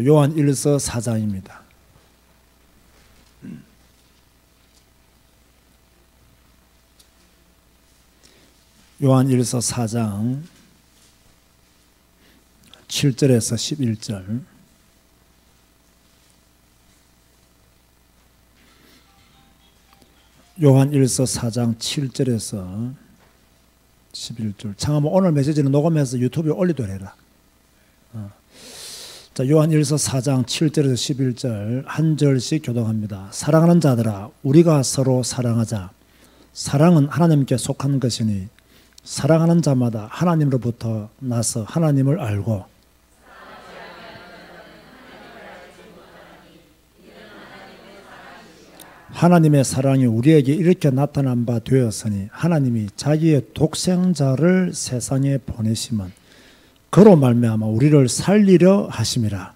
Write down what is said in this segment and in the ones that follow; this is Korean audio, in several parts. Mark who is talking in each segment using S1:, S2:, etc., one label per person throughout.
S1: 요한 1서 4장입니다. 요한 1서 4장 7절에서 11절. 요한 1서 4장 7절에서 11절. 참고로 오늘 메시지는 녹음해서 유튜브에 올리도록 해라. 자, 요한 1서 4장 7절에서 11절 한 절씩 교독합니다. 사랑하는 자들아, 우리가 서로 사랑하자. 사랑은 하나님께 속한 것이니 사랑하는 자마다 하나님으로부터 나서 하나님을 알고 하나님의 사랑이 우리에게 이렇게 나타난 바 되었으니 하나님이 자기의 독생자를 세상에 보내심은 그로 말미암아 우리를 살리려 하심이라.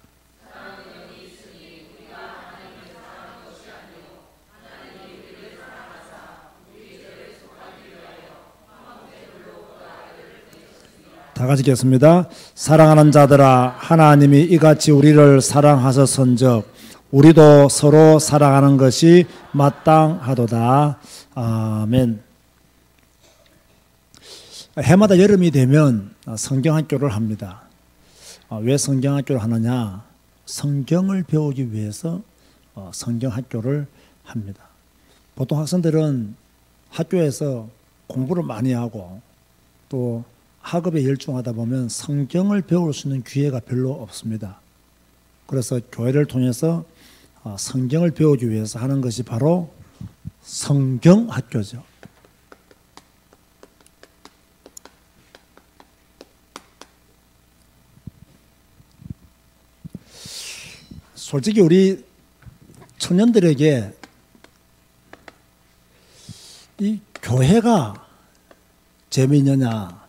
S1: 다 같이 읽겠습니다. 사랑하는 자들아, 하나님이 이같이 우리를 사랑하셨은즉 우리도 서로 사랑하는 것이 마땅하도다. 아멘. 해마다 여름이 되면 성경학교를 합니다. 왜 성경학교를 하느냐? 성경을 배우기 위해서 성경학교를 합니다. 보통 학생들은 학교에서 공부를 많이 하고 또 학업에 열중하다 보면 성경을 배울 수 있는 기회가 별로 없습니다. 그래서 교회를 통해서 성경을 배우기 위해서 하는 것이 바로 성경학교죠. 솔직히 우리 청년들에게 이 교회가 재미있느냐,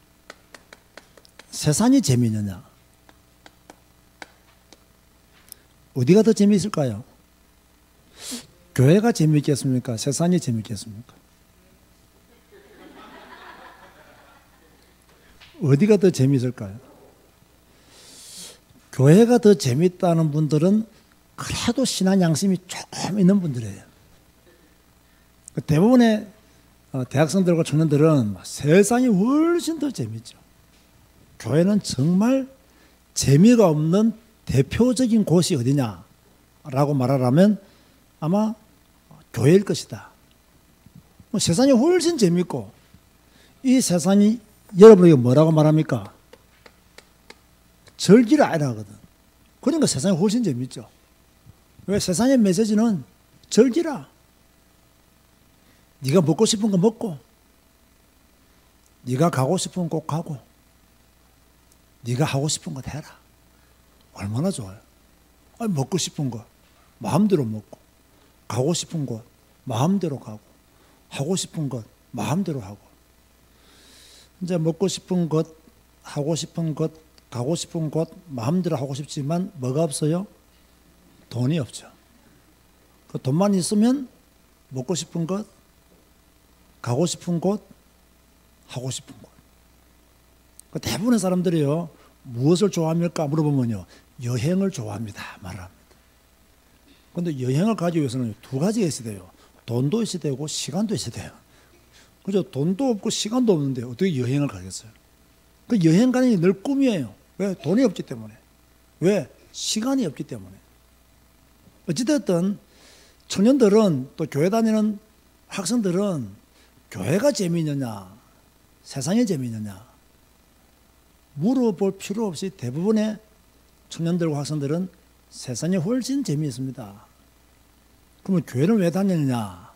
S1: 세상이 재미있느냐, 어디가 더 재미있을까요? 교회가 재미있겠습니까? 세상이 재미있겠습니까? 어디가 더 재미있을까요? 교회가 더 재미있다는 분들은 그래도 신앙 양심이 조금 있는 분들이에요. 대부분의 대학생들과 청년들은 세상이 훨씬 더 재미있죠. 교회는 정말 재미가 없는 대표적인 곳이 어디냐라고 말하라면 아마 교회일 것이다. 세상이 훨씬 재미있고 이 세상이 여러분에게 뭐라고 말합니까? 절기를 알아 하거든. 그러니까 세상이 훨씬 재미있죠. 왜? 세상의 메시지는 절기라. 네가 먹고 싶은 거 먹고 네가 가고 싶은 곳 가고 네가 하고 싶은 것 해라. 얼마나 좋아요. 아니, 먹고 싶은 거 마음대로 먹고 가고 싶은 곳 마음대로 가고 하고 싶은 것 마음대로 하고. 이제 먹고 싶은 것 하고 싶은 것 가고 싶은 곳 마음대로 하고 싶지만 뭐가 없어요? 돈이 없죠. 그 돈만 있으면 먹고 싶은 것 가고 싶은 곳 하고 싶은 곳. 그 대부분의 사람들이요, 무엇을 좋아합니까? 물어보면요, 여행을 좋아합니다 말합니다. 그런데 여행을 가기 위해서는 두 가지가 있어야 돼요. 돈도 있어야 되고 시간도 있어야 돼요. 그죠? 돈도 없고 시간도 없는데 어떻게 여행을 가겠어요? 그 여행 가는 게 늘 꿈이에요. 왜? 돈이 없기 때문에. 왜? 시간이 없기 때문에. 어찌됐든 청년들은 또 교회 다니는 학생들은 교회가 재미있느냐 세상이 재미있느냐 물어볼 필요 없이 대부분의 청년들과 학생들은 세상이 훨씬 재미있습니다. 그러면 교회를 왜 다니느냐?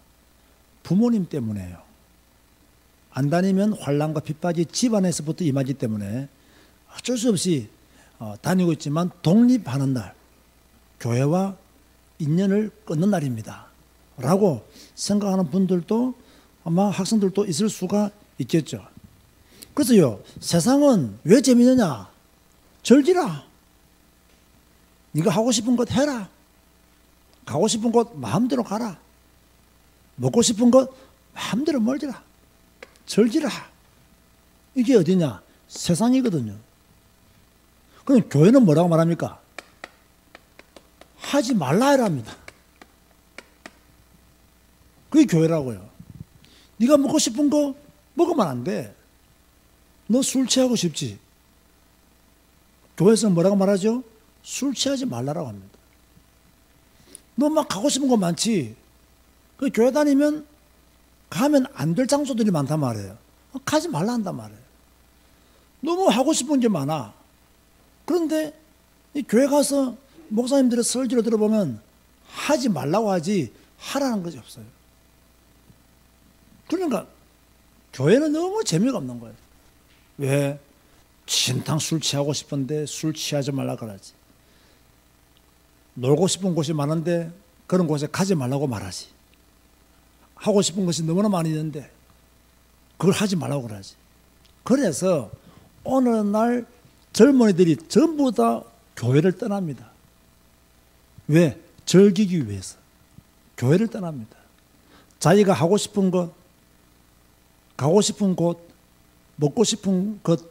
S1: 부모님 때문에요. 안 다니면 환난과 핍박이 집안에서부터 임하기 때문에 어쩔 수 없이 다니고 있지만 독립하는 날, 교회와 인연을 끊는 날입니다 라고 생각하는 분들도 아마 학생들도 있을 수가 있겠죠. 그래서요, 세상은 왜 재미있느냐? 즐기라. 네가 하고 싶은 것 해라. 가고 싶은 곳 마음대로 가라. 먹고 싶은 것 마음대로 먹으라. 즐기라. 이게 어디냐? 세상이거든요. 그럼 교회는 뭐라고 말합니까? 하지 말라 해랍니다. 그게 교회라고요. 네가 먹고 싶은 거 먹으면 안 돼. 너 술 취하고 싶지? 교회에서는 뭐라고 말하죠? 술 취하지 말라라고 합니다. 너 막 가고 싶은 거 많지? 그 교회 다니면 가면 안 될 장소들이 많단 말이에요. 가지 말라 한단 말이에요. 너무 하고 싶은 게 많아. 그런데 이 교회 가서 목사님들의 설교를 들어보면 하지 말라고 하지 하라는 것이 없어요. 그러니까 교회는 너무 재미가 없는 거예요. 왜? 진탕 술 취하고 싶은데 술 취하지 말라고 그러지. 놀고 싶은 곳이 많은데 그런 곳에 가지 말라고 말하지. 하고 싶은 것이 너무나 많이 있는데 그걸 하지 말라고 그러지. 그래서 어느 날 젊은이들이 전부 다 교회를 떠납니다. 왜? 즐기기 위해서. 교회를 떠납니다. 자기가 하고 싶은 것, 가고 싶은 곳, 먹고 싶은 것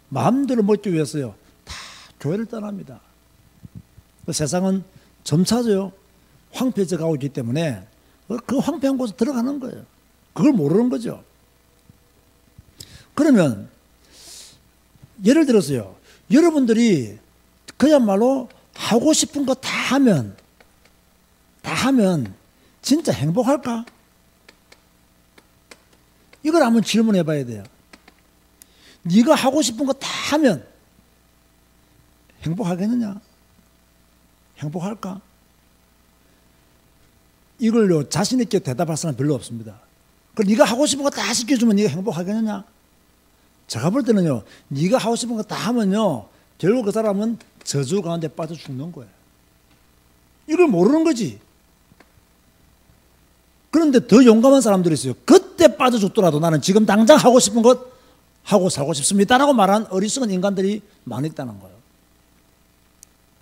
S1: 마음대로 먹기 위해서요. 다 교회를 떠납니다. 세상은 점차죠. 황폐해져 가고 있기 때문에 그 황폐한 곳에 들어가는 거예요. 그걸 모르는 거죠. 그러면 예를 들어서요. 여러분들이 그야말로 하고 싶은 거 다 하면 진짜 행복할까? 이걸 한번 질문해 봐야 돼요. 네가 하고 싶은 거 다 하면 행복하겠느냐? 행복할까? 이걸요 자신 있게 대답할 사람 별로 없습니다. 그럼 네가 하고 싶은 거 다 시켜주면 네가 행복하겠느냐? 제가 볼 때는요, 네가 하고 싶은 거 다 하면요, 결국 그 사람은 저주 가운데 빠져 죽는 거예요. 이걸 모르는 거지. 그런데 더 용감한 사람들이 있어요. 그때 빠져 죽더라도 나는 지금 당장 하고 싶은 것 하고 살고 싶습니다라고 말한 어리석은 인간들이 많이 있다는 거예요.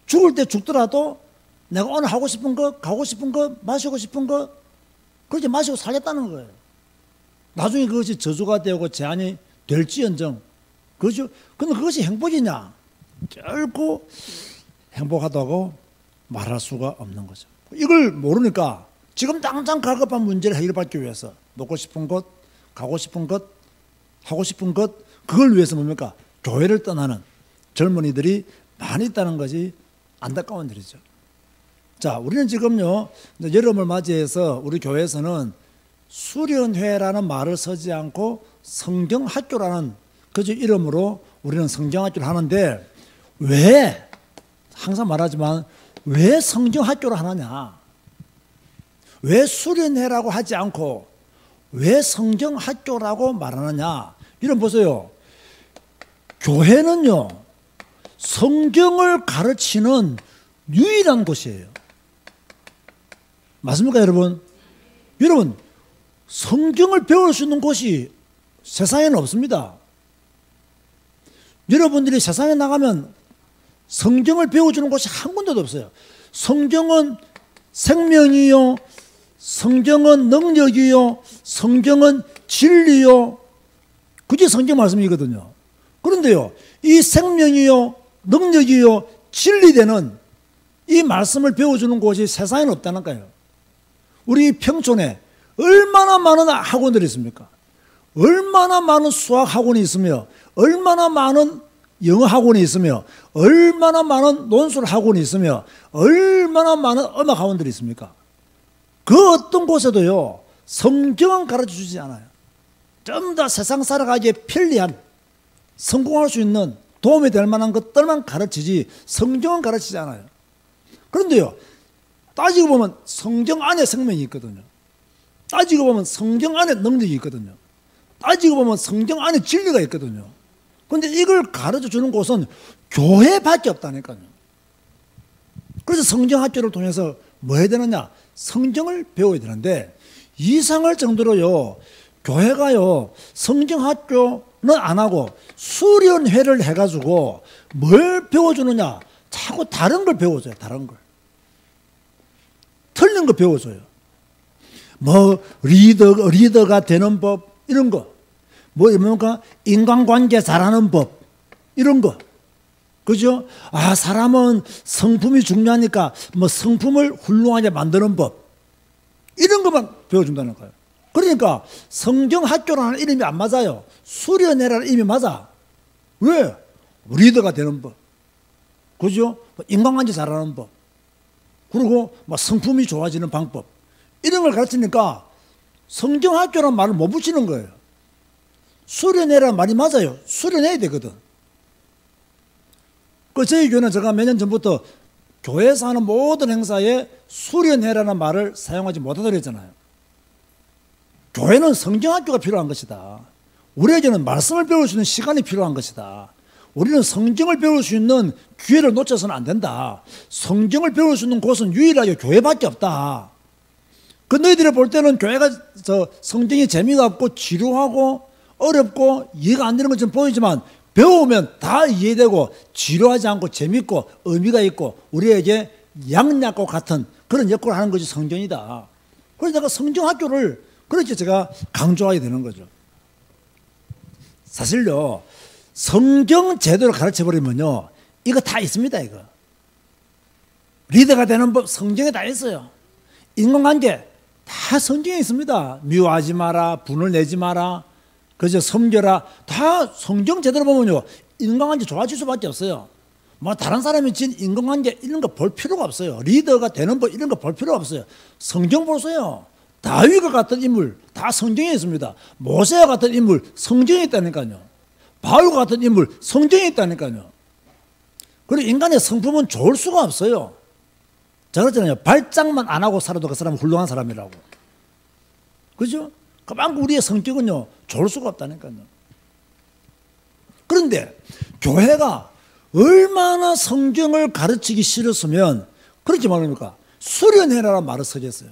S1: 죽을 때 죽더라도 내가 오늘 하고 싶은 거, 가고 싶은 거, 마시고 싶은 거 그렇게 마시고 살겠다는 거예요. 나중에 그것이 저주가 되고 제한이 될지언정 그죠? 근데 그것이 행복이냐? 결코 행복하다고 말할 수가 없는 거죠. 이걸 모르니까 지금 당장 갈급한 문제를 해결받기 위해서 먹고 싶은 것, 가고 싶은 것, 하고 싶은 것 그걸 위해서 뭡니까? 교회를 떠나는 젊은이들이 많이 있다는 것이 안타까운 일이죠. 자, 우리는 지금요 여름을 맞이해서 우리 교회에서는 수련회라는 말을 쓰지 않고 성경학교라는 그저 이름으로 우리는 성경학교를 하는데 왜 항상 말하지만 왜 성경학교를 하느냐? 왜 수련회라고 하지 않고 왜 성경학교라고 말하느냐? 이런 보세요. 교회는요 성경을 가르치는 유일한 곳이에요. 맞습니까, 여러분? 여러분, 성경을 배울 수 있는 곳이 세상에는 없습니다. 여러분들이 세상에 나가면 성경을 배워주는 곳이 한 군데도 없어요. 성경은 생명이요, 성경은 능력이요, 성경은 진리요. 그게 성경 말씀이거든요. 그런데요, 이 생명이요, 능력이요, 진리되는 이 말씀을 배워주는 곳이 세상에는 없다니까요. 우리 평촌에 얼마나 많은 학원들이 있습니까? 얼마나 많은 수학 학원이 있으며 얼마나 많은 영어 학원이 있으며 얼마나 많은 논술 학원이 있으며 얼마나 많은 음악 학원들이 있습니까? 그 어떤 곳에도요 성경은 가르쳐주지 않아요. 좀 더 세상 살아가기에 편리한 성공할 수 있는 도움이 될 만한 것들만 가르치지 성경은 가르치지 않아요. 그런데요 따지고 보면 성경 안에 생명이 있거든요. 따지고 보면 성경 안에 능력이 있거든요. 따지고 보면 성경 안에 진리가 있거든요. 그런데 이걸 가르쳐주는 곳은 교회밖에 없다니까요. 그래서 성경학교를 통해서 뭐 해야 되느냐? 성경을 배워야 되는데 이상할 정도로요 교회가요 성경학교는 안 하고 수련회를 해가지고 뭘 배워주느냐? 자꾸 다른 걸 배워줘요. 다른 걸. 틀린 거 배워줘요. 뭐 리더가 되는 법 이런 거. 뭐 뭡니까? 인간관계 잘하는 법 이런 거. 그죠? 아, 사람은 성품이 중요하니까 뭐 성품을 훌륭하게 만드는 법. 이런 것만 배워준다는 거예요. 그러니까 성경학교라는 이름이 안 맞아요. 수련회라는 이름이 맞아. 왜? 리더가 되는 법. 그죠? 인간관계 잘하는 법. 그리고 뭐 성품이 좋아지는 방법. 이런 걸 가르치니까 성경학교라는 말을 못 붙이는 거예요. 수련회라는 말이 맞아요. 수련해야 되거든. 저희 교회는 제가 몇 년 전부터 교회에서 하는 모든 행사에 수련회라는 말을 사용하지 못하도록 했잖아요. 교회는 성경학교가 필요한 것이다. 우리에게는 말씀을 배울 수 있는 시간이 필요한 것이다. 우리는 성경을 배울 수 있는 기회를 놓쳐서는 안 된다. 성경을 배울 수 있는 곳은 유일하게 교회밖에 없다. 그 너희들이 볼 때는 교회가 성경이 재미가 없고 지루하고 어렵고 이해가 안 되는 것처럼 보이지만 배우면 다 이해되고 지루하지 않고 재밌고 의미가 있고 우리에게 양약과 같은 그런 역할을 하는 것이 성경이다. 그래서 내가 성경학교를 그렇게 제가 강조하게 되는 거죠. 사실요, 성경 제대로 가르쳐버리면요, 이거 다 있습니다, 이거. 리더가 되는 법, 성경에 다 있어요. 인간관계, 다 성경에 있습니다. 미워하지 마라, 분을 내지 마라, 그저 섬겨라. 다 성경 제대로 보면요, 인간관계 좋아질 수밖에 없어요. 뭐 다른 사람이 진 인간관계 이런 거 볼 필요가 없어요. 리더가 되는 법 이런 거 볼 필요가 없어요. 성경 보세요. 다윗과 같은 인물 다 성경에 있습니다. 모세와 같은 인물 성경에 있다니까요. 바울과 같은 인물 성경에 있다니까요. 그리고 인간의 성품은 좋을 수가 없어요. 제가 그랬잖아요. 발작만 안 하고 살아도 그 사람은 훌륭한 사람이라고. 그죠? 그만큼 우리의 성격은요, 좋을 수가 없다니까요. 그런데 교회가 얼마나 성경을 가르치기 싫었으면 그렇게 말합니까? 수련회라는 말을 쓰겠어요.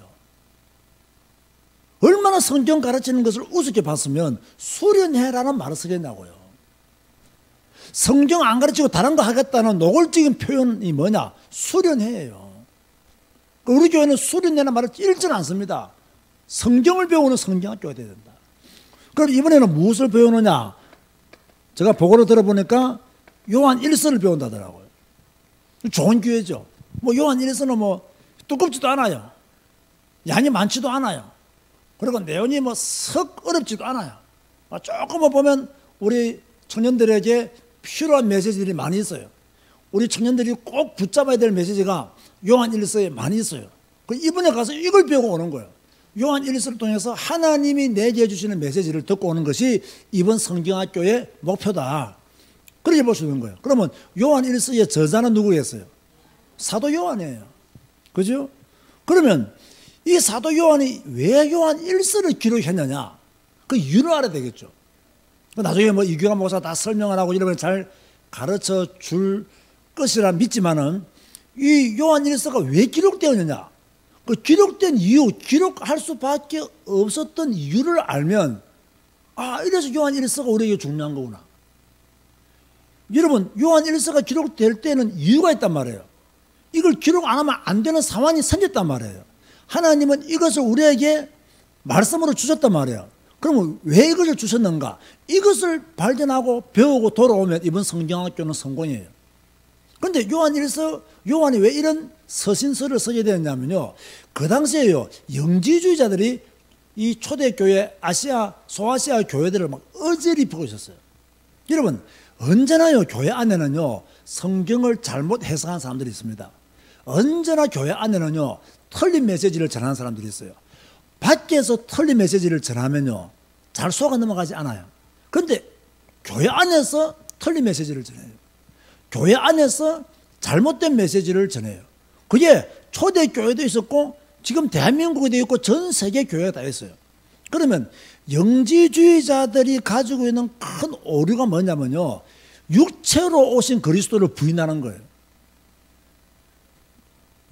S1: 얼마나 성경 가르치는 것을 우습게 봤으면 수련회라는 말을 쓰겠냐고요. 성경 안 가르치고 다른 거 하겠다는 노골적인 표현이 뭐냐? 수련회예요. 우리 교회는 수련회라는 말을 일절 안 씁니다. 성경을 배우는 성경학교가 돼야 된다. 그럼 이번에는 무엇을 배우느냐? 제가 보고를 들어보니까 요한 1서를 배운다더라고요. 좋은 교회죠. 뭐 요한 1서는 뭐 두껍지도 않아요. 양이 많지도 않아요. 그리고 내용이 뭐 썩 어렵지도 않아요. 조금만 보면 우리 청년들에게 필요한 메시지들이 많이 있어요. 우리 청년들이 꼭 붙잡아야 될 메시지가 요한 1서에 많이 있어요. 이번에 가서 이걸 배우고 오는 거예요. 요한 1서를 통해서 하나님이 내게 해주시는 메시지를 듣고 오는 것이 이번 성경학교의 목표다. 그렇게 볼 수 있는 거예요. 그러면 요한 1서의 저자는 누구였어요? 사도 요한이에요. 그죠? 그러면 이 사도 요한이 왜 요한 1서를 기록했느냐? 그 이유를 알아야 되겠죠. 나중에 뭐 이규환 목사가 다 설명을 하고 이러면 잘 가르쳐 줄 것이라 믿지만은 이 요한 1서가 왜 기록되었느냐? 그 기록된 이유, 기록할 수밖에 없었던 이유를 알면 아, 이래서 요한 1서가 우리에게 중요한 거구나. 여러분, 요한 1서가 기록될 때는 이유가 있단 말이에요. 이걸 기록 안 하면 안 되는 상황이 생겼단 말이에요. 하나님은 이것을 우리에게 말씀으로 주셨단 말이에요. 그러면 왜 이것을 주셨는가? 이것을 발견하고 배우고 돌아오면 이번 성경학교는 성공이에요. 그런데 요한 1서, 요한이 왜 이런 서신서를 쓰게 되었냐면요. 그 당시에요, 영지주의자들이 이 초대교회, 아시아, 소아시아 교회들을 막 어지럽히고 있었어요. 여러분, 언제나요, 교회 안에는요, 성경을 잘못 해석한 사람들이 있습니다. 언제나 교회 안에는요, 틀린 메시지를 전하는 사람들이 있어요. 밖에서 틀린 메시지를 전하면요, 잘 속아 넘어가지 않아요. 그런데 교회 안에서 틀린 메시지를 전해요. 교회 안에서 잘못된 메시지를 전해요. 그게 초대교회도 있었고 지금 대한민국에도 있고 전 세계 교회가 다 있어요. 그러면 영지주의자들이 가지고 있는 큰 오류가 뭐냐면요, 육체로 오신 그리스도를 부인하는 거예요.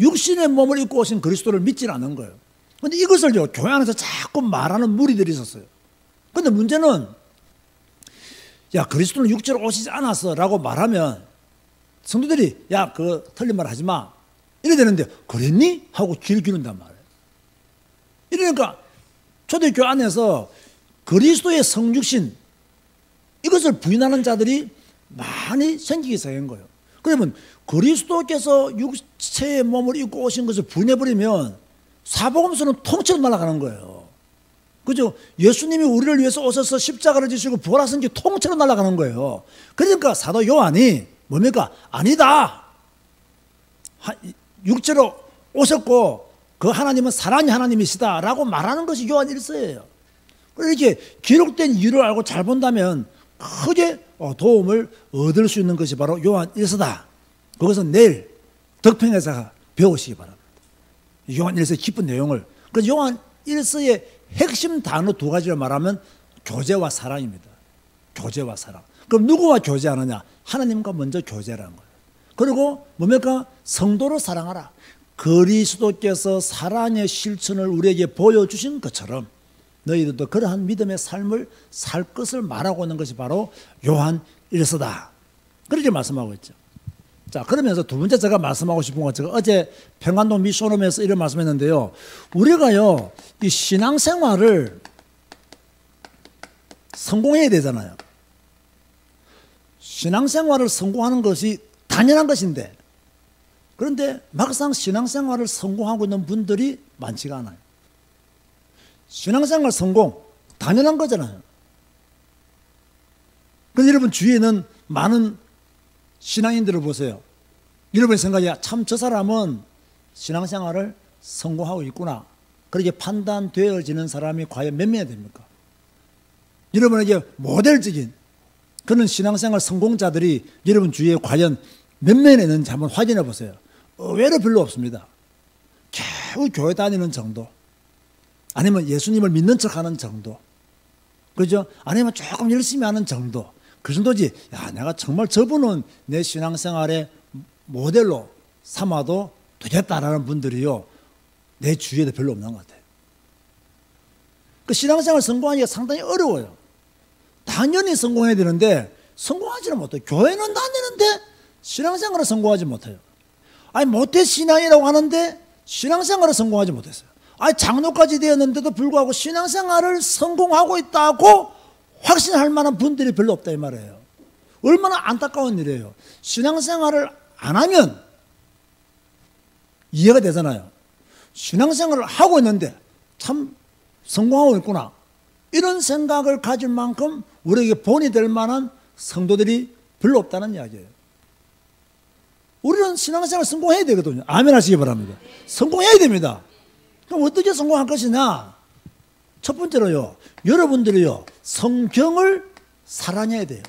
S1: 육신의 몸을 입고 오신 그리스도를 믿지는 않는 거예요. 그런데 이것을요, 교회 안에서 자꾸 말하는 무리들이 있었어요. 그런데 문제는 야, 그리스도는 육체로 오시지 않았어 라고 말하면 성도들이 야, 그 틀린 말 하지 마 이래 되는데 그랬니? 하고 귀를 기울인단 말이에요. 이러니까 초대교회 안에서 그리스도의 성육신 이것을 부인하는 자들이 많이 생기기 시작한 거예요. 그러면 그리스도께서 육체의 몸을 입고 오신 것을 부인해버리면 사복음서는 통째로 날아가는 거예요. 그죠? 예수님이 우리를 위해서 오셔서 십자가를 지시고 부활하신 게 통째로 날아가는 거예요. 그러니까 사도 요한이 뭡니까? 아니다. 육체로 오셨고 그 하나님은 사랑의 하나님이시다라고 말하는 것이 요한 1서예요. 이렇게 기록된 이유를 알고 잘 본다면 크게 도움을 얻을 수 있는 것이 바로 요한 1서다. 그것은 내일 덕평에서 배우시기 바랍니다. 요한 1서의 깊은 내용을. 그래서 요한 1서의 핵심 단어 두 가지를 말하면 교제와 사랑입니다. 교제와 사랑. 그럼 누구와 교제하느냐? 하나님과 먼저 교제라는 거예요. 그리고 뭡니까? 성도를 사랑하라. 그리스도께서 사랑의 실천을 우리에게 보여주신 것처럼 너희들도 그러한 믿음의 삶을 살 것을 말하고 있는 것이 바로 요한 1서다. 그렇게 말씀하고 있죠. 자, 그러면서 두 번째 제가 말씀하고 싶은 건 제가 어제 평안동 미션홈에서 이런 말씀했는데요. 우리가요, 이 신앙생활을 성공해야 되잖아요. 신앙생활을 성공하는 것이 당연한 것인데, 그런데 막상 신앙생활을 성공하고 있는 분들이 많지가 않아요. 신앙생활 성공, 당연한 거잖아요. 그런데 여러분 주위에는 많은 신앙인들을 보세요. 여러분의 생각이 참 저 사람은 신앙생활을 성공하고 있구나. 그렇게 판단되어지는 사람이 과연 몇 명이 됩니까? 여러분에게 모델적인 그런 신앙생활 성공자들이 여러분 주위에 과연 몇 명이 있는지 한번 확인해 보세요. 의외로 별로 없습니다. 겨우 교회 다니는 정도, 아니면 예수님을 믿는 척하는 정도, 그죠? 아니면 조금 열심히 하는 정도, 그 정도지. 야, 내가 정말 저분은 내 신앙생활의 모델로 삼아도 되겠다라는 분들이요, 내 주위에도 별로 없는 것 같아요. 그 신앙생활 성공하기가 상당히 어려워요. 당연히 성공해야 되는데 성공하지는 못해요. 교회는 다니는데 신앙생활을 성공하지 못해요. 아니 모태 신앙이라고 하는데 신앙생활을 성공하지 못했어요. 아니 장로까지 되었는데도 불구하고 신앙생활을 성공하고 있다고 확신할 만한 분들이 별로 없다 이 말이에요. 얼마나 안타까운 일이에요. 신앙생활을 안 하면 이해가 되잖아요. 신앙생활을 하고 있는데 참 성공하고 있구나, 이런 생각을 가질 만큼 우리에게 본이 될 만한 성도들이 별로 없다는 이야기예요. 우리는 신앙생활 성공해야 되거든요. 아멘 하시기 바랍니다. 성공해야 됩니다. 그럼 어떻게 성공할 것이냐? 첫 번째로요, 여러분들이요, 성경을 사랑해야 돼요.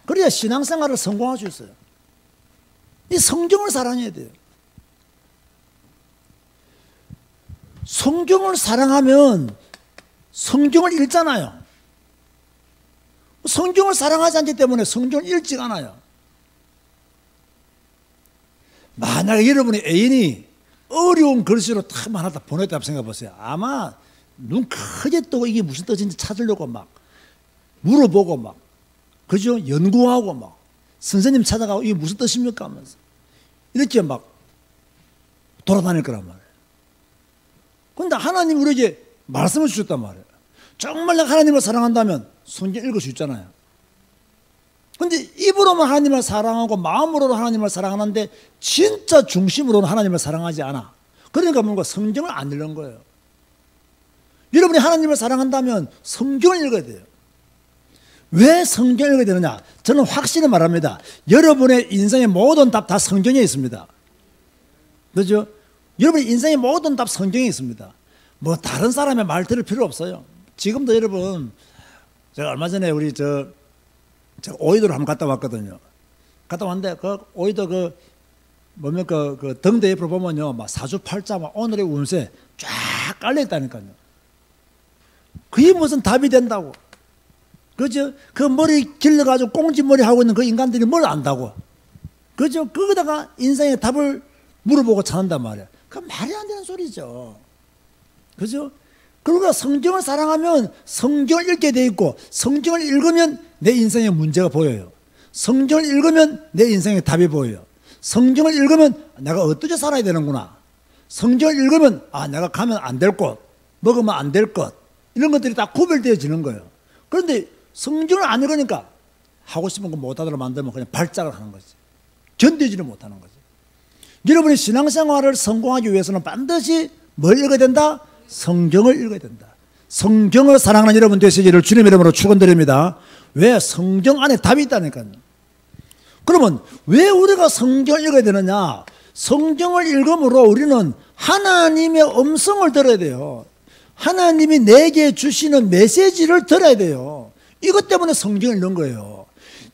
S1: 그래야 신앙생활을 성공할 수 있어요. 이 성경을 사랑해야 돼요. 성경을 사랑하면 성경을 읽잖아요. 성경을 사랑하지 않기 때문에 성경을 읽지 않아요. 만약에 여러분의 애인이 어려운 글씨로 탁 하나 딱 보냈다고 생각해 보세요. 아마 눈 크게 뜨고 이게 무슨 뜻인지 찾으려고 막 물어보고 막, 그죠? 연구하고 막 선생님 찾아가고 이게 무슨 뜻입니까 하면서 이렇게 막 돌아다닐 거란 말이에요. 그런데 하나님 우리에게 말씀을 주셨단 말이에요. 정말 내가 하나님을 사랑한다면 성경 읽을 수 있잖아요. 그런데 입으로만 하나님을 사랑하고 마음으로 하나님을 사랑하는데 진짜 중심으로는 하나님을 사랑하지 않아. 그러니까 뭔가 성경을 안 읽는 거예요. 여러분이 하나님을 사랑한다면 성경을 읽어야 돼요. 왜 성경을 읽어야 되느냐? 저는 확실히 말합니다. 여러분의 인생의 모든 답 다 성경에 있습니다. 그렇죠? 여러분의 인생의 모든 답 성경에 있습니다. 뭐 다른 사람의 말 들을 필요 없어요. 지금도 여러분, 제가 얼마 전에 우리 제가 오이도를 한번 갔다 왔거든요. 갔다 왔는데 그 오이도 뭡니까 그 등대 옆으로 보면요, 막 사주팔자 막 오늘의 운세 쫙 깔려 있다니까요. 그게 무슨 답이 된다고? 그죠? 그 머리 길러가지고 꽁지머리 하고 있는 그 인간들이 뭘 안다고? 그죠? 거기다가 인생의 답을 물어보고 찾는단 말이야. 그 말이 안 되는 소리죠. 그죠? 그러니까 성경을 사랑하면 성경을 읽게 돼 있고, 성경을 읽으면 내 인생의 문제가 보여요. 성경을 읽으면 내 인생의 답이 보여요. 성경을 읽으면 내가 어떻게 살아야 되는구나. 성경을 읽으면 내가 가면 안 될 곳, 먹으면 안 될 것, 이런 것들이 다 구별되어지는 거예요. 그런데 성경을 안 읽으니까 하고 싶은 거 못하도록 만들면 그냥 발작을 하는 거지. 견디지를 못하는 거죠. 여러분이 신앙생활을 성공하기 위해서는 반드시 뭘 읽어야 된다? 성경을 읽어야 된다. 성경을 사랑하는 여러분 되시기를 주님의 이름으로 축원드립니다. 왜? 성경 안에 답이 있다니까요. 그러면 왜 우리가 성경을 읽어야 되느냐? 성경을 읽음으로 우리는 하나님의 음성을 들어야 돼요. 하나님이 내게 주시는 메시지를 들어야 돼요. 이것 때문에 성경을 읽는 거예요.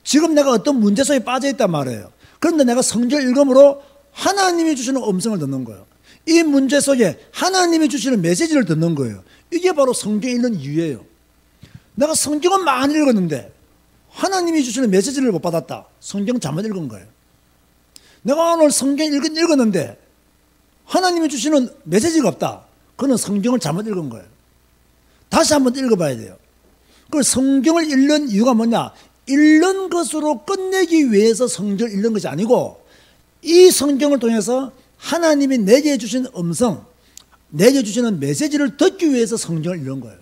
S1: 지금 내가 어떤 문제 속에 빠져 있단 말이에요. 그런데 내가 성경을 읽음으로 하나님이 주시는 음성을 듣는 거예요. 이 문제 속에 하나님이 주시는 메시지를 듣는 거예요. 이게 바로 성경 읽는 이유예요. 내가 성경은 많이 읽었는데 하나님이 주시는 메시지를 못 받았다. 성경 잘못 읽은 거예요. 내가 오늘 성경 읽었는데 하나님이 주시는 메시지가 없다. 그건 성경을 잘못 읽은 거예요. 다시 한번 읽어봐야 돼요. 그 성경을 읽는 이유가 뭐냐? 읽는 것으로 끝내기 위해서 성경을 읽는 것이 아니고 이 성경을 통해서 하나님이 내게 주신 음성, 내게 주시는 메시지를 듣기 위해서 성경을 읽는 거예요.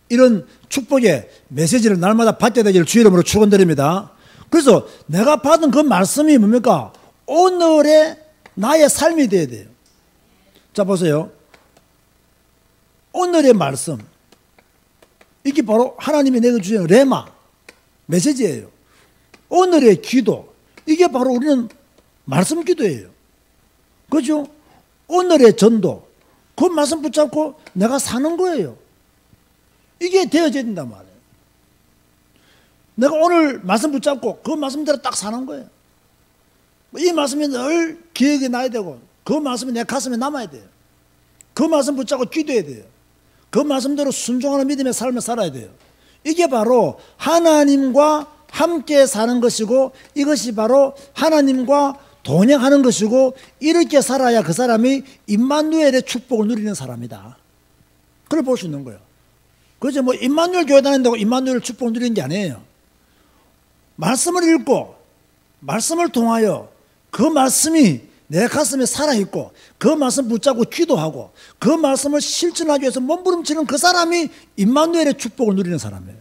S1: 이런 축복의 메시지를 날마다 받게 되기를 주의 이름으로 축원드립니다. 그래서 내가 받은 그 말씀이 뭡니까? 오늘의 나의 삶이 되어야 돼요. 자, 보세요. 오늘의 말씀, 이게 바로 하나님이 내게 주신 레마, 메시지예요. 오늘의 기도, 이게 바로 우리는 말씀 기도예요. 그죠? 오늘의 전도, 그 말씀 붙잡고 내가 사는 거예요. 이게 되어져야 된단 말이에요. 내가 오늘 말씀 붙잡고 그 말씀대로 딱 사는 거예요. 이 말씀이 늘 기억에 나야 되고 그 말씀이 내 가슴에 남아야 돼요. 그 말씀 붙잡고 기도해야 돼요. 그 말씀대로 순종하는 믿음의 삶을 살아야 돼요. 이게 바로 하나님과 함께 사는 것이고 이것이 바로 하나님과 동행하는 것이고 이렇게 살아야 그 사람이 임마누엘의 축복을 누리는 사람이다. 그걸 볼 수 있는 거예요. 그죠? 뭐 임마누엘 교회 다닌다고 임마누엘 축복을 누리는 게 아니에요. 말씀을 읽고 말씀을 통하여 그 말씀이 내 가슴에 살아있고 그 말씀 붙잡고 기도하고 그 말씀을 실천하기 위해서 몸부림치는 그 사람이 임마누엘의 축복을 누리는 사람이에요.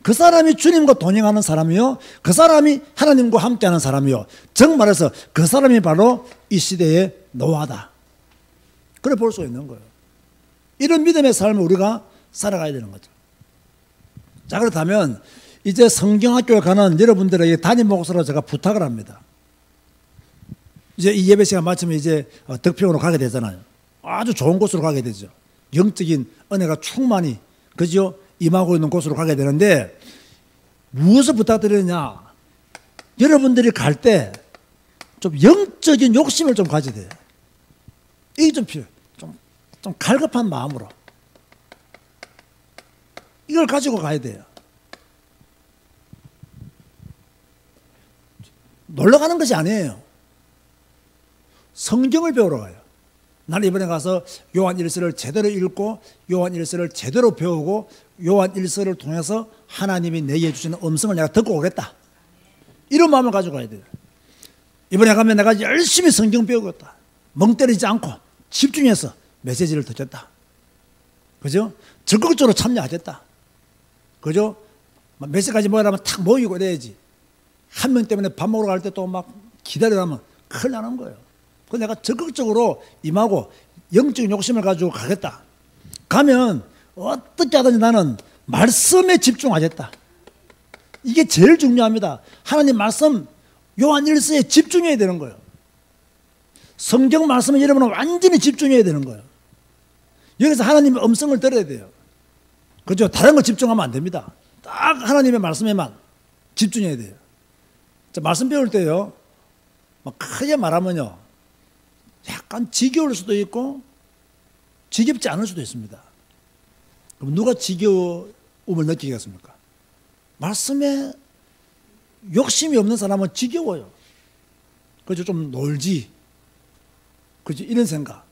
S1: 그 사람이 주님과 동행하는 사람이요, 그 사람이 하나님과 함께하는 사람이요, 정말해서 그 사람이 바로 이 시대의 노아다. 그래 볼 수 있는 거예요. 이런 믿음의 삶을 우리가 살아가야 되는 거죠. 자, 그렇다면 이제 성경학교에 가는 여러분들에게 담임 목사로 제가 부탁을 합니다. 이제 이 예배 시간 마치면 이제 덕평으로 가게 되잖아요. 아주 좋은 곳으로 가게 되죠. 영적인 은혜가 충만히, 그죠? 임하고 있는 곳으로 가게 되는데, 무엇을 부탁드리느냐? 여러분들이 갈 때 좀 영적인 욕심을 좀 가져야 돼요. 이게 좀 필요해요. 좀 갈급한 마음으로. 이걸 가지고 가야 돼요. 놀러 가는 것이 아니에요. 성경을 배우러 가요. 나는 이번에 가서 요한 1서를 제대로 읽고 요한 1서를 제대로 배우고 요한 1서를 통해서 하나님이 내게 주시는 음성을 내가 듣고 오겠다. 이런 마음을 가지고 가야 돼요. 이번에 가면 내가 열심히 성경 배우겠다. 멍 때리지 않고 집중해서 메시지를 듣겠다. 그죠? 적극적으로 참여하겠다. 그죠? 몇 시까지 모이라면 탁 모이고 이래야지. 한 명 때문에 밥 먹으러 갈 때 또 막 기다리라면 큰일 나는 거예요. 그래서 내가 적극적으로 임하고 영적인 욕심을 가지고 가겠다. 가면 어떻게 하든지 나는 말씀에 집중하겠다. 이게 제일 중요합니다. 하나님 말씀 요한 1서에 집중해야 되는 거예요. 성경 말씀에 여러분은 완전히 집중해야 되는 거예요. 여기서 하나님의 음성을 들어야 돼요. 그죠? 다른 거 집중하면 안 됩니다. 딱 하나님의 말씀에만 집중해야 돼요. 자, 말씀 배울 때요, 크게 말하면요, 약간 지겨울 수도 있고 지겹지 않을 수도 있습니다. 그럼 누가 지겨움을 느끼겠습니까? 말씀에 욕심이 없는 사람은 지겨워요. 그죠? 좀 놀지. 그죠? 이런 생각.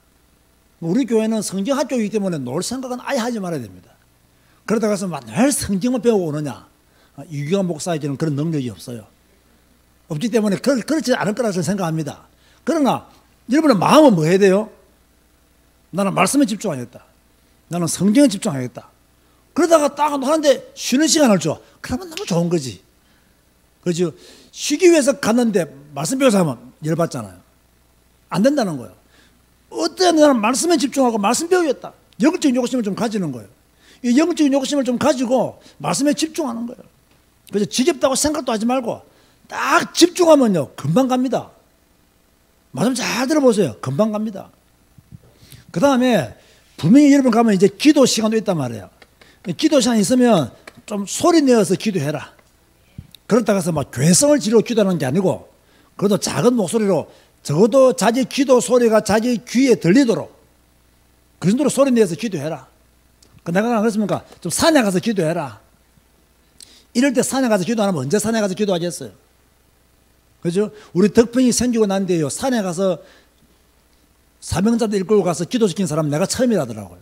S1: 우리 교회는 성경 학교이기 때문에 놀 생각은 아예 하지 말아야 됩니다. 그러다가 가서 늘 성경을 배우고 오느냐? 유경환 목사에게는 그런 능력이 없어요. 없기 때문에 그렇지 않을 거라 생각합니다. 그러나 여러분의 마음은 뭐 해야 돼요? 나는 말씀에 집중하겠다. 나는 성경에 집중하겠다. 그러다가 딱 하는데 쉬는 시간을 줘. 그러면 너무 좋은 거지. 그죠? 쉬기 위해서 갔는데 말씀 배워서 하면 열받잖아요. 안 된다는 거예요. 어떤 사람 말씀에 집중하고 말씀 배우겠다. 영적인 욕심을 좀 가지는 거예요. 이 영적인 욕심을 좀 가지고 말씀에 집중하는 거예요. 그래서 지겹다고 생각도 하지 말고 딱 집중하면요 금방 갑니다. 말씀 잘 들어보세요. 금방 갑니다. 그 다음에 분명히 여러분 가면 이제 기도 시간도 있단 말이에요. 기도 시간 있으면 좀 소리 내어서 기도해라. 그렇다고 해서 막 괴성을 지르고 기도하는 게 아니고 그래도 작은 목소리로 적어도 자기 기도 소리가 자기 귀에 들리도록 그 정도로 소리 내서 기도해라. 내가 그랬습니까? 좀 산에 가서 기도해라. 이럴 때 산에 가서 기도 안 하면 언제 산에 가서 기도하겠어요? 그죠? 우리 덕평이 생기고 난 뒤에요. 산에 가서 사명자들 이끌고 가서 기도시킨 사람 내가 처음이라더라고요.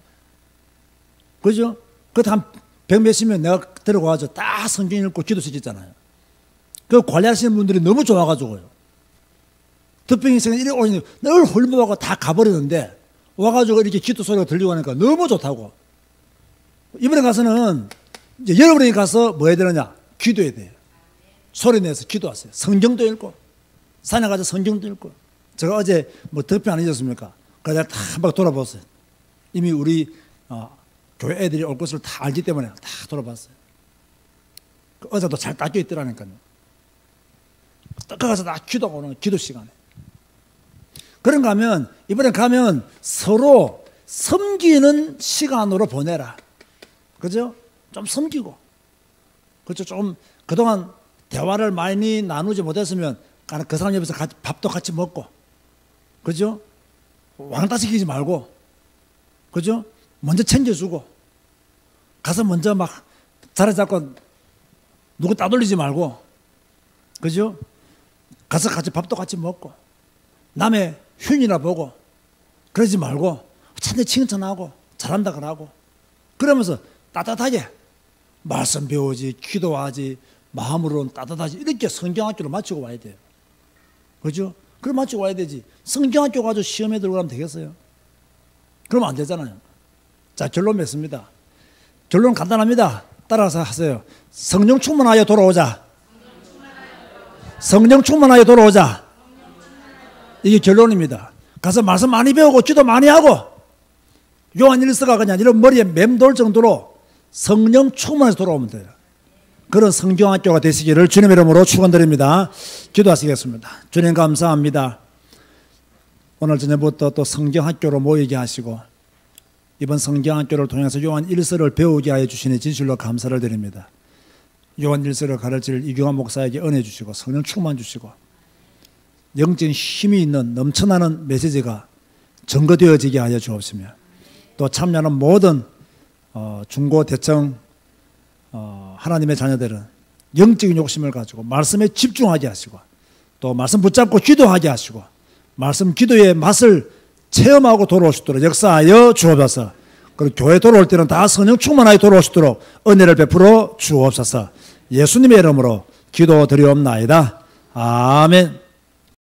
S1: 그죠? 그때 한 100몇십 명 내가 데려가서 딱 성경 읽고 기도시켰잖아요. 그 관리하시는 분들이 너무 좋아가지고요. 덕평이 생긴 이렇게 오니 늘 홀모하고 다 가버리는데 와가지고 이렇게 기도 소리가 들리고 하니까 너무 좋다고. 이번에 가서는 이제 여러분이 가서 뭐 해야 되느냐? 기도해야 돼요. 소리 내서 기도하세요. 성경도 읽고 산에 가서 성경도 읽고. 제가 어제 뭐 덕평 안 잊었습니까? 그래서 다 한 바퀴 돌아봤어요. 이미 우리 교회 애들이 올 것을 다 알기 때문에 다 돌아봤어요. 그 의자도 잘 닦여 있더라니까요. 딱 가서 다 기도하고 오는 기도 시간에. 그런가 하면 이번에 가면 서로 섬기는 시간으로 보내라. 그죠? 좀 섬기고. 그렇죠? 좀 그동안 대화를 많이 나누지 못했으면 그 사람 옆에서 밥도 같이 먹고. 그죠? 왕따 시키지 말고. 그죠? 먼저 챙겨주고. 가서 먼저 막 자리 잡고 누구 따돌리지 말고. 그죠? 가서 같이 밥도 같이 먹고. 남의 흉이나 보고. 그러지 말고. 찬데 칭찬하고. 잘한다 그러고. 그러면서 따뜻하게 말씀 배우지, 기도하지, 마음으로는 따뜻하지. 이렇게 성경학교를 마치고 와야 돼요. 그죠? 그럼 마치고 와야 되지. 성경학교 가지고 시험에 들어가면 되겠어요? 그러면 안 되잖아요. 자, 결론 맺습니다. 결론 간단합니다. 따라서 하세요. 성령 충만하여 돌아오자. 성령 충만하여 돌아오자. 이게 결론입니다. 가서 말씀 많이 배우고 기도 많이 하고 요한일서가 그냥 이런 머리에 맴돌 정도로 성령 충만해서 돌아오면 돼요. 그런 성경학교가 되시기를 주님의 이름으로 축원드립니다. 기도하시겠습니다. 주님 감사합니다. 오늘 저녁부터 또 성경학교로 모이게 하시고 이번 성경학교를 통해서 요한일서를 배우게 하여 주시니 진실로 감사를 드립니다. 요한일서를 가르칠 이경환 목사에게 은혜 주시고 성령 충만 주시고 영적인 힘이 있는 넘쳐나는 메시지가 증거되어지게 하여 주옵시며 또 참여하는 모든 중고 대청 하나님의 자녀들은 영적인 욕심을 가지고 말씀에 집중하게 하시고 또 말씀 붙잡고 기도하게 하시고 말씀 기도의 맛을 체험하고 돌아올 수 있도록 역사하여 주옵소서. 그리고 교회 돌아올 때는 다 성령 충만하여 돌아올 수 있도록 은혜를 베풀어 주옵소서. 예수님의 이름으로 기도드리옵나이다. 아멘.